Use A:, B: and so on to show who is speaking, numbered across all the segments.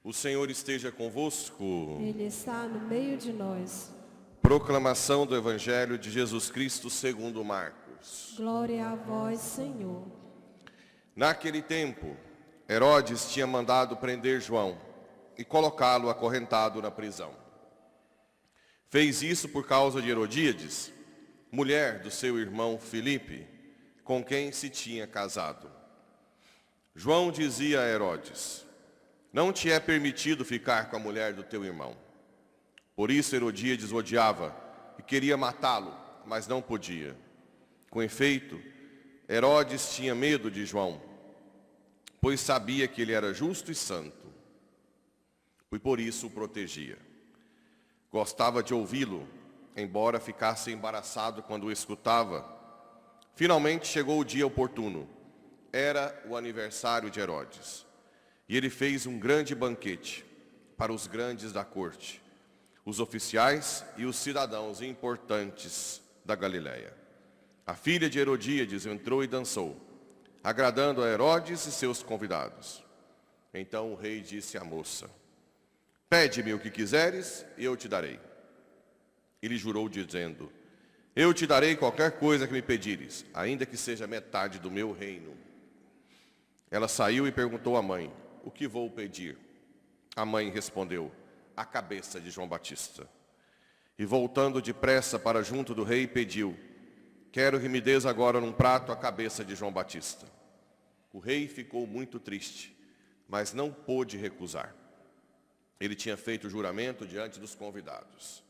A: O Senhor esteja convosco.
B: Ele está no meio de nós.
A: Proclamação do Evangelho de Jesus Cristo segundo Marcos.
B: Glória a vós, Senhor.
A: Naquele tempo, Herodes tinha mandado prender João e colocá-lo acorrentado na prisão. Fez isso por causa de Herodíades, mulher do seu irmão Filipe, com quem se tinha casado. João dizia a Herodes: não te é permitido ficar com a mulher do teu irmão. Por isso Herodíades odiava e queria matá-lo, mas não podia. Com efeito, Herodes tinha medo de João, pois sabia que ele era justo e santo, e por isso o protegia. Gostava de ouvi-lo, embora ficasse embaraçado quando o escutava. Finalmente chegou o dia oportuno. Era o aniversário de Herodes. E ele fez um grande banquete para os grandes da corte, os oficiais e os cidadãos importantes da Galileia. A filha de Herodíades entrou e dançou, agradando a Herodes e seus convidados. Então o rei disse à moça: pede-me o que quiseres e eu te darei. Ele jurou dizendo: eu te darei qualquer coisa que me pedires, ainda que seja metade do meu reino. Ela saiu e perguntou à mãe: o que vou pedir? A mãe respondeu: a cabeça de João Batista. E voltando depressa para junto do rei, pediu: quero que me des agora num prato a cabeça de João Batista. O rei ficou muito triste, mas não pôde recusar. Ele tinha feito o juramento diante dos convidados.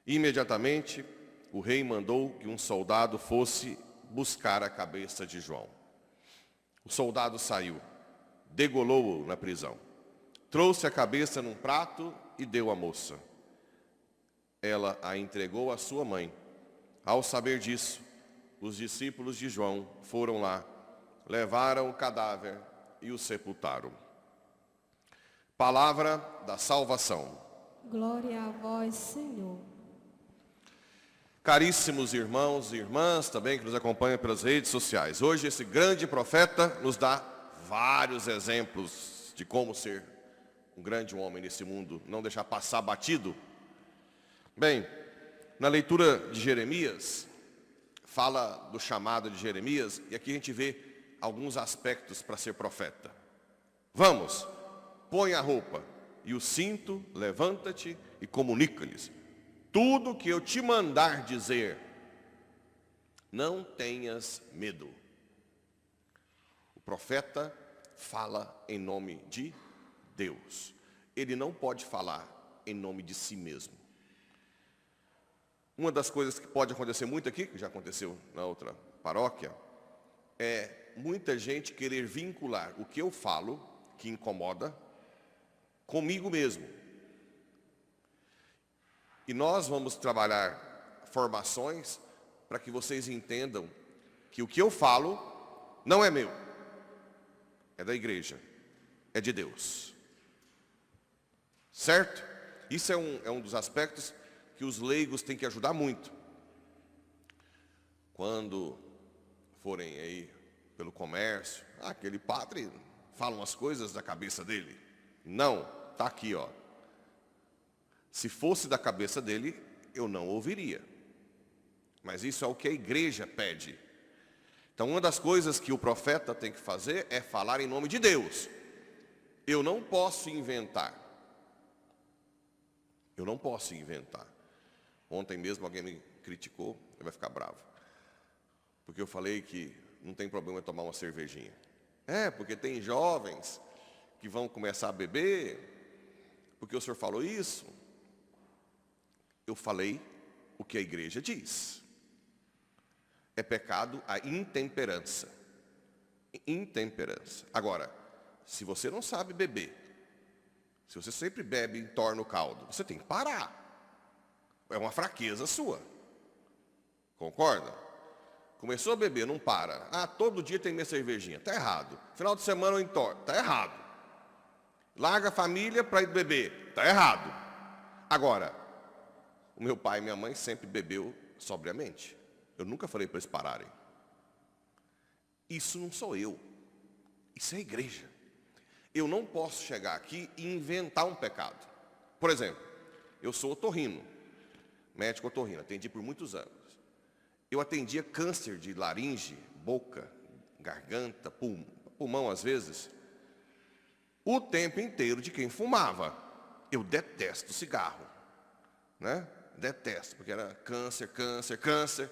A: Imediatamente, o rei mandou que um soldado fosse buscar a cabeça de João. O soldado saiu, degolou-o na prisão, trouxe a cabeça num prato e deu à moça. Ela a entregou à sua mãe. Ao saber disso, os discípulos de João foram lá, levaram o cadáver e o sepultaram. Palavra da salvação.
B: Glória a vós, Senhor.
A: Caríssimos irmãos e irmãs também que nos acompanham pelas redes sociais, hoje esse grande profeta nos dá vários exemplos de como ser um grande homem nesse mundo, não deixar passar batido. Bem, na leitura de Jeremias, fala do chamado de Jeremias, e aqui a gente vê alguns aspectos para ser profeta. Vamos, põe a roupa e o cinto, levanta-te e comunica-lhes tudo o que eu te mandar dizer. Não tenhas medo. O profeta fala em nome de Deus. Ele não pode falar em nome de si mesmo. Uma das coisas que pode acontecer muito aqui, que já aconteceu na outra paróquia, é muita gente querer vincular o que eu falo, que incomoda, comigo mesmo. E nós vamos trabalhar formações para que vocês entendam que o que eu falo não é meu, é da igreja, é de Deus. Certo? Isso é um dos aspectos que os leigos têm que ajudar muito. Quando forem aí pelo comércio, aquele padre fala umas coisas da cabeça dele. Não, está aqui, ó. Se fosse da cabeça dele, eu não ouviria. Mas isso é o que a igreja pede. Então, uma das coisas que o profeta tem que fazer é falar em nome de Deus. Eu não posso inventar. Eu não posso inventar. Ontem mesmo alguém me criticou, ele vai ficar bravo. Porque eu falei que não tem problema tomar uma cervejinha. Porque tem jovens que vão começar a beber, porque o senhor falou isso. Eu falei o que a igreja diz. É pecado a intemperança. Intemperança. Agora, se você não sabe beber, se você sempre bebe e entorna o caldo, você tem que parar. É uma fraqueza sua. Concorda? Começou a beber, não para. Ah, todo dia tem minha cervejinha. Está errado. Final de semana eu entorno. Está errado. Larga a família para ir beber. Está errado. Agora, o meu pai e minha mãe sempre bebeu sobriamente. Eu nunca falei para eles pararem. Isso não sou eu. Isso é a igreja. Eu não posso chegar aqui e inventar um pecado. Por exemplo, eu sou otorrino, médico otorrino, atendi por muitos anos. Eu atendia câncer de laringe, boca, garganta, pulmão às vezes, o tempo inteiro de quem fumava. Eu detesto cigarro, né? Detesto, porque era câncer, câncer, câncer.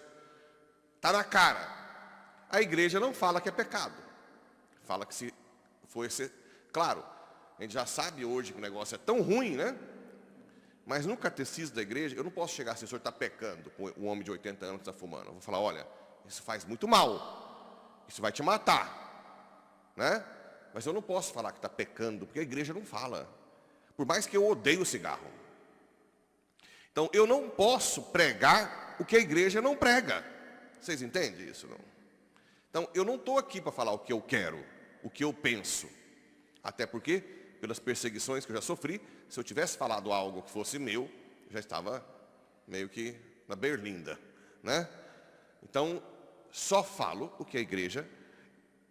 A: Está na cara. A igreja não fala que é pecado. Fala que se for ser... Claro, a gente já sabe hoje que o negócio é tão ruim, né? Mas no catecismo da igreja, eu não posso chegar assim, o senhor está pecando com um homem de 80 anos que está fumando. Eu vou falar, olha, isso faz muito mal. Isso vai te matar. Né? Mas eu não posso falar que está pecando, porque a igreja não fala. Por mais que eu odeie o cigarro. Então, eu não posso pregar o que a igreja não prega. Vocês entendem isso, não? Então, eu não estou aqui para falar o que eu quero, o que eu penso. Até porque, pelas perseguições que eu já sofri, se eu tivesse falado algo que fosse meu, já estava meio que na berlinda, né? Então, só falo o que a igreja,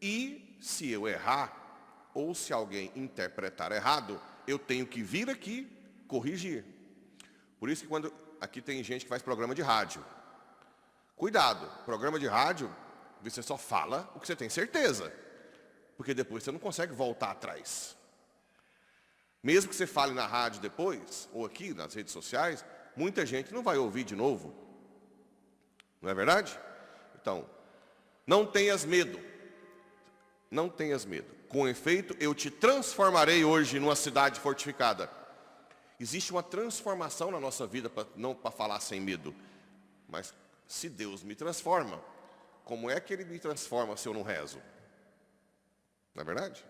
A: e se eu errar, ou se alguém interpretar errado, eu tenho que vir aqui corrigir. Por isso que quando aqui tem gente que faz programa de rádio. Cuidado, programa de rádio, você só fala o que você tem certeza. Porque depois você não consegue voltar atrás. Mesmo que você fale na rádio depois, ou aqui nas redes sociais, muita gente não vai ouvir de novo. Não é verdade? Então, não tenhas medo. Não tenhas medo. Com efeito, eu te transformarei hoje numa cidade fortificada. Existe uma transformação na nossa vida, não para falar sem medo. Mas se Deus me transforma, como é que Ele me transforma se eu não rezo? Não é verdade?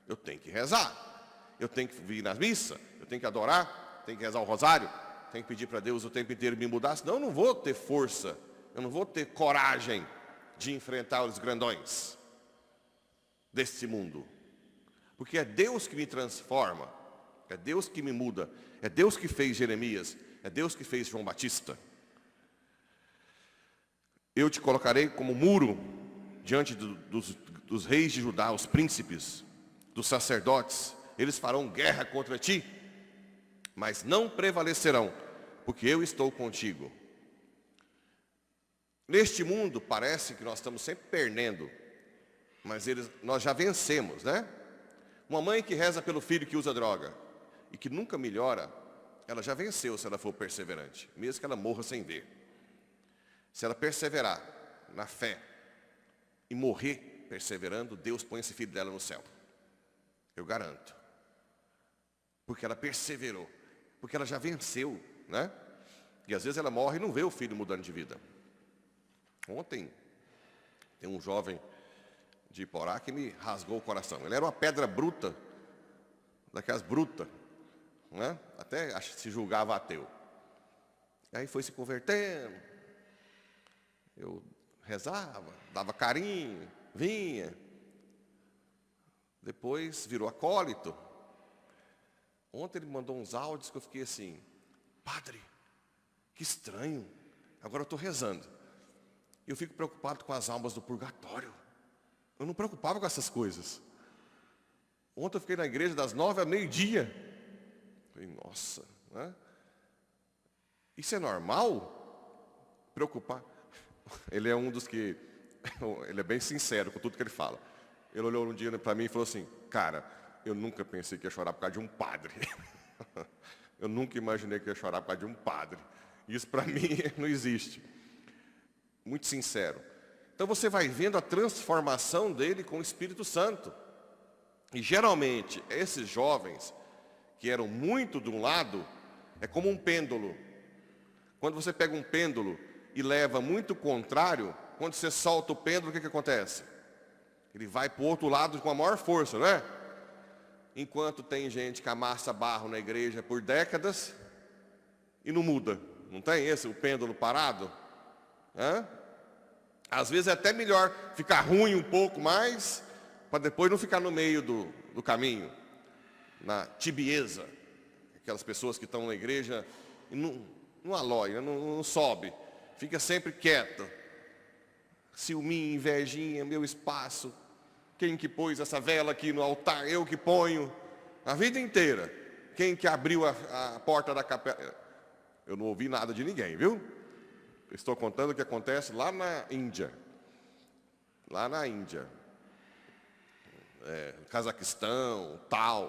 A: Eu tenho que rezar. Eu tenho que vir na missa. Eu tenho que adorar. Tenho que rezar o rosário. Tenho que pedir para Deus o tempo inteiro me mudar. Senão eu não vou ter força. Eu não vou ter coragem de enfrentar os grandões desse mundo. Porque é Deus que me transforma. É Deus que me muda. É Deus que fez Jeremias. É Deus que fez João Batista. Eu te colocarei como muro diante dos reis de Judá, os príncipes, dos sacerdotes. Eles farão guerra contra ti, mas não prevalecerão, porque eu estou contigo. Neste mundo parece que nós estamos sempre perdendo, mas nós já vencemos, né? Uma mãe que reza pelo filho que usa droga e que nunca melhora, ela já venceu se ela for perseverante, mesmo que ela morra sem ver. Se ela perseverar na fé e morrer perseverando, Deus põe esse filho dela no céu. Eu garanto. Porque ela perseverou. Porque ela já venceu, né? E às vezes ela morre e não vê o filho mudando de vida. Ontem, tem um jovem de Iporá que me rasgou o coração. Ele era uma pedra bruta, daquelas brutas, né? Até se julgava ateu. Aí foi se convertendo. Eu rezava, dava carinho, vinha. Depois virou acólito. Ontem ele mandou uns áudios que eu fiquei assim, padre, que estranho, agora eu estou rezando. Eu fico preocupado com as almas do purgatório. Eu não preocupava com essas coisas. Ontem eu fiquei na igreja das 9 ao meio-dia. Falei, nossa, né? Isso é normal? Preocupar. Ele é um dos que, ele é bem sincero com tudo que ele fala. Ele olhou um dia para mim e falou assim, cara, eu nunca pensei que ia chorar por causa de um padre. Eu nunca imaginei que ia chorar por causa de um padre. Isso para mim não existe. Muito sincero. Então você vai vendo a transformação dele com o Espírito Santo. E geralmente, esses jovens, que eram muito de um lado, é como um pêndulo. Quando você pega um pêndulo e leva muito contrário, quando você solta o pêndulo, o que acontece? Ele vai para o outro lado com a maior força, não é? Enquanto tem gente que amassa barro na igreja por décadas e não muda. Não tem esse, o pêndulo parado? Hã? Às vezes é até melhor ficar ruim um pouco mais, para depois não ficar no meio do caminho, na tibieza. Aquelas pessoas que estão na igreja e não aloia, não sobe, fica sempre quieto. Ciúminho, invejinha, meu espaço. Quem que pôs essa vela aqui no altar? Eu que ponho. A vida inteira. Quem que abriu a porta da capela? Eu não ouvi nada de ninguém, viu? Estou contando o que acontece lá na Índia. Lá na Índia. Cazaquistão,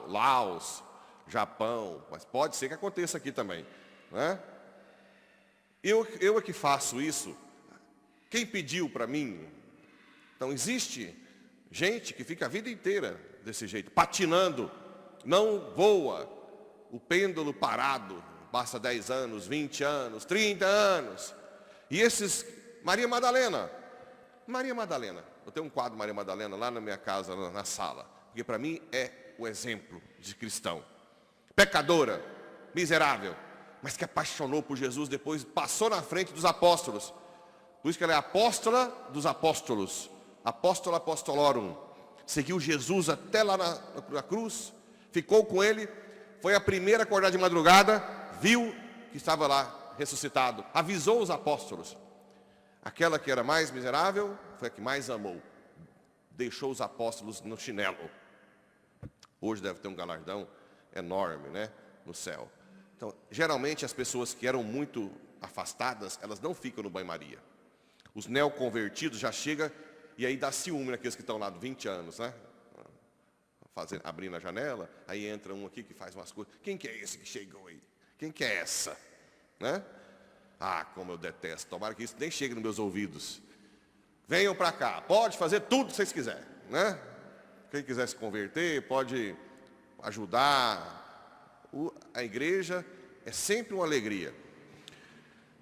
A: Laos, Japão. Mas pode ser que aconteça aqui também. Né? Eu é que faço isso. Quem pediu para mim? Então existe gente que fica a vida inteira desse jeito, patinando, não voa, o pêndulo parado, passa 10 anos, 20 anos, 30 anos. E esses, Maria Madalena, eu tenho um quadro Maria Madalena lá na minha casa, na sala, porque para mim é o exemplo de cristão. Pecadora, miserável, mas que apaixonou por Jesus, depois passou na frente dos apóstolos. Por isso que ela é apóstola dos apóstolos, apóstola apostolorum. Seguiu Jesus até lá na cruz, ficou com ele, foi a primeira a acordar de madrugada, viu que estava lá ressuscitado, avisou os apóstolos. Aquela que era mais miserável foi a que mais amou, deixou os apóstolos no chinelo. Hoje deve ter um galardão enorme, né, no céu. Então, geralmente as pessoas que eram muito afastadas, elas não ficam no banho-maria. Os neoconvertidos já chegam e aí dá ciúme naqueles que estão lá de 20 anos, né? Abrindo a janela, aí entra um aqui que faz umas coisas. Quem que é esse que chegou aí? Quem que é essa? Né? Ah, como eu detesto. Tomara que isso nem chegue nos meus ouvidos. Venham para cá, pode fazer tudo que vocês quiserem, né? Quem quiser se converter, pode ajudar. A igreja é sempre uma alegria.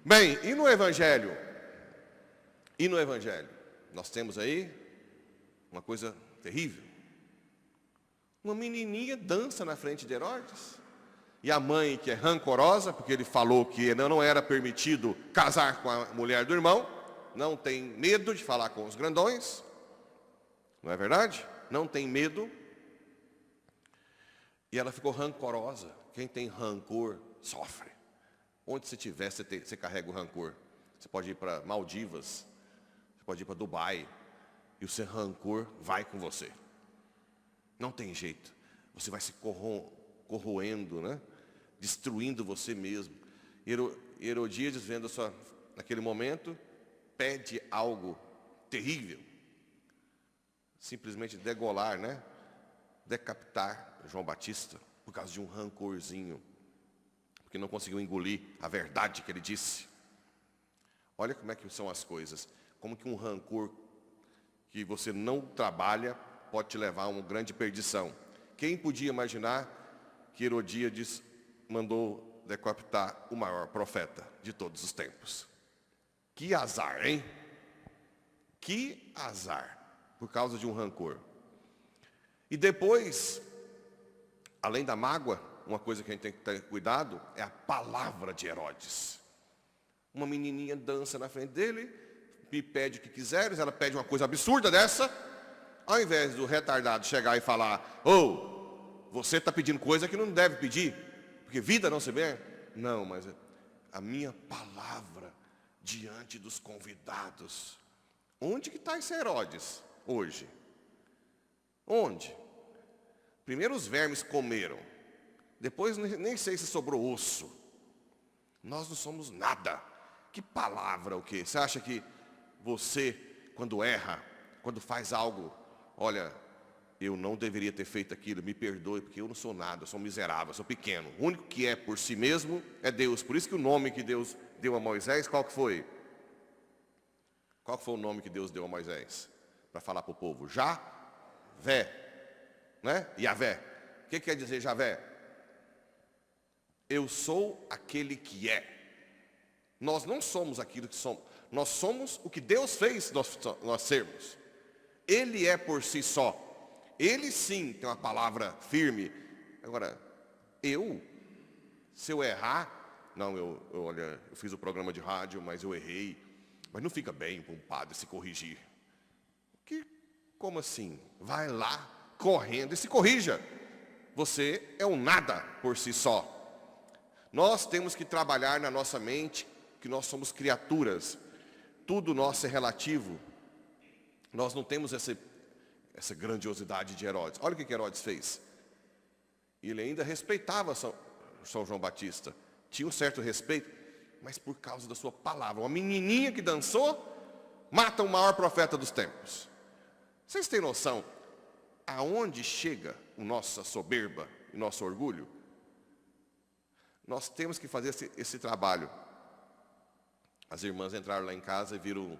A: Bem, e no Evangelho? Nós temos aí uma coisa terrível. Uma menininha dança na frente de Herodes. E a mãe, que é rancorosa, porque ele falou que não era permitido casar com a mulher do irmão, não tem medo de falar com os grandões. Não é verdade? Não tem medo. E ela ficou rancorosa. Quem tem rancor, sofre. Onde você estiver, você carrega o rancor. Você pode ir para Maldivas, você pode ir para Dubai, e o seu rancor vai com você. Não tem jeito. Você vai se corroendo, né? Destruindo você mesmo. Herodíades, vendo naquele momento, pede algo terrível. Simplesmente degolar, né? Decapitar João Batista por causa de um rancorzinho, porque não conseguiu engolir a verdade que ele disse. Olha como é que são as coisas. Como que um rancor que você não trabalha pode te levar a uma grande perdição. Quem podia imaginar que Herodíades mandou decapitar o maior profeta de todos os tempos? Que azar, hein? Que azar, por causa de um rancor. E depois, além da mágoa, uma coisa que a gente tem que ter cuidado é a palavra de Herodes. Uma menininha dança na frente dele, me pede o que quiseres, ela pede uma coisa absurda dessa, ao invés do retardado chegar e falar: você está pedindo coisa que não deve pedir, porque vida não se vê. Não, mas a minha palavra diante dos convidados. Onde que está esse Herodes hoje? Onde? Primeiro os vermes comeram, depois nem sei se sobrou osso. Nós não somos nada. Que palavra o quê? Você acha que você, quando erra, quando faz algo, olha, eu não deveria ter feito aquilo, me perdoe, porque eu não sou nada, eu sou miserável, eu sou pequeno. O único que é por si mesmo é Deus. Por isso que o nome que Deus deu a Moisés, qual que foi? Qual foi o nome que Deus deu a Moisés? Para falar para o povo? Javé, né? Yavé. O que quer dizer Javé? Eu sou aquele que é. Nós não somos aquilo que somos. Nós somos o que Deus fez nós sermos. Ele é por si só. Ele sim tem uma palavra firme. Agora, se eu errar, não, olha, eu fiz o programa de rádio, mas eu errei. Mas não fica bem para um padre se corrigir. Como assim? Vai lá, correndo, e se corrija. Você é um nada por si só. Nós temos que trabalhar na nossa mente que nós somos criaturas. Tudo nosso é relativo. Nós não temos essa grandiosidade de Herodes. Olha o que Herodes fez. Ele ainda respeitava São João Batista. Tinha um certo respeito, mas por causa da sua palavra. Uma menininha que dançou, mata o maior profeta dos tempos. Vocês têm noção aonde chega a nossa soberba e nosso orgulho? Nós temos que fazer esse trabalho. As irmãs entraram lá em casa e viram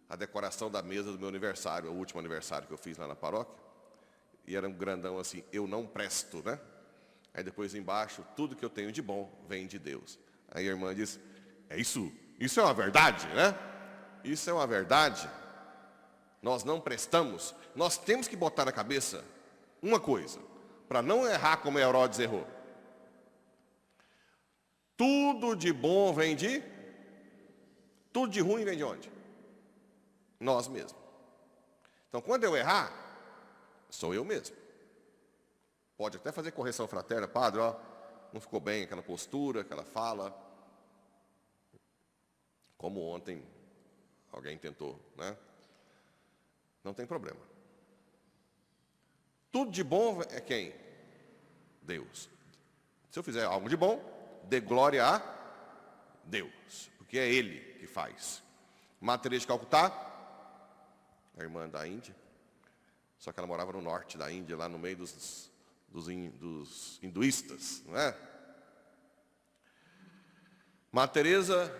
A: a decoração da mesa do meu aniversário, o último aniversário que eu fiz lá na paróquia. E era um grandão assim, eu não presto, né? Aí depois embaixo, tudo que eu tenho de bom vem de Deus. Aí a irmã diz, isso é uma verdade, né? Isso é uma verdade. Nós não prestamos. Nós temos que botar na cabeça uma coisa, para não errar como Herodes errou. Tudo de bom vem de... Tudo de ruim vem de onde? Nós mesmos. Então, quando eu errar, sou eu mesmo. Pode até fazer correção fraterna, padre, não ficou bem aquela postura, aquela fala. Como ontem alguém tentou, né? Não tem problema. Tudo de bom é quem? Deus. Se eu fizer algo de bom, dê glória a Deus, porque é Ele que faz. Madre Teresa de Calcutá, a irmã da Índia, só que ela morava no norte da Índia, lá no meio dos hinduístas, não é? Madre Teresa,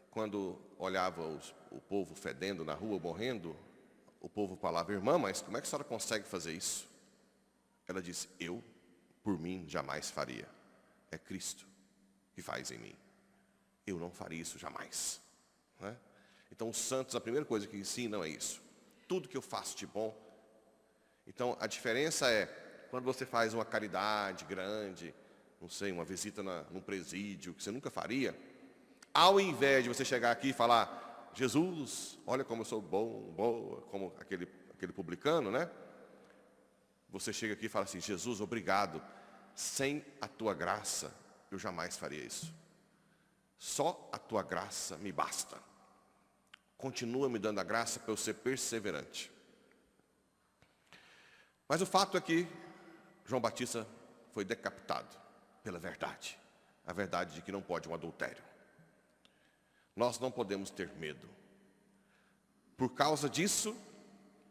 A: quando olhava o povo fedendo na rua, morrendo, o povo falava, irmã, mas como é que a senhora consegue fazer isso? Ela disse, eu, por mim, jamais faria. É Cristo que faz em mim. Eu não faria isso jamais. Não é? Então, os santos, a primeira coisa que ensinam é isso. Tudo que eu faço de bom. Então, a diferença é, quando você faz uma caridade grande, não sei, uma visita num presídio, que você nunca faria, ao invés de você chegar aqui e falar, Jesus, olha como eu sou boa, como aquele publicano, né? Você chega aqui e fala assim, Jesus, obrigado. Sem a tua graça, eu jamais faria isso. Só a tua graça me basta. Continua me dando a graça para eu ser perseverante. Mas o fato é que João Batista foi decapitado pela verdade. A verdade de que não pode um adultério. Nós não podemos ter medo. Por causa disso,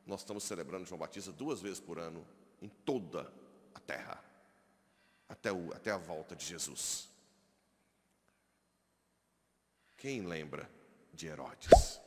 A: nós estamos celebrando João Batista 2 vezes por ano em toda a terra. Até a volta de Jesus. Quem lembra de Herodes?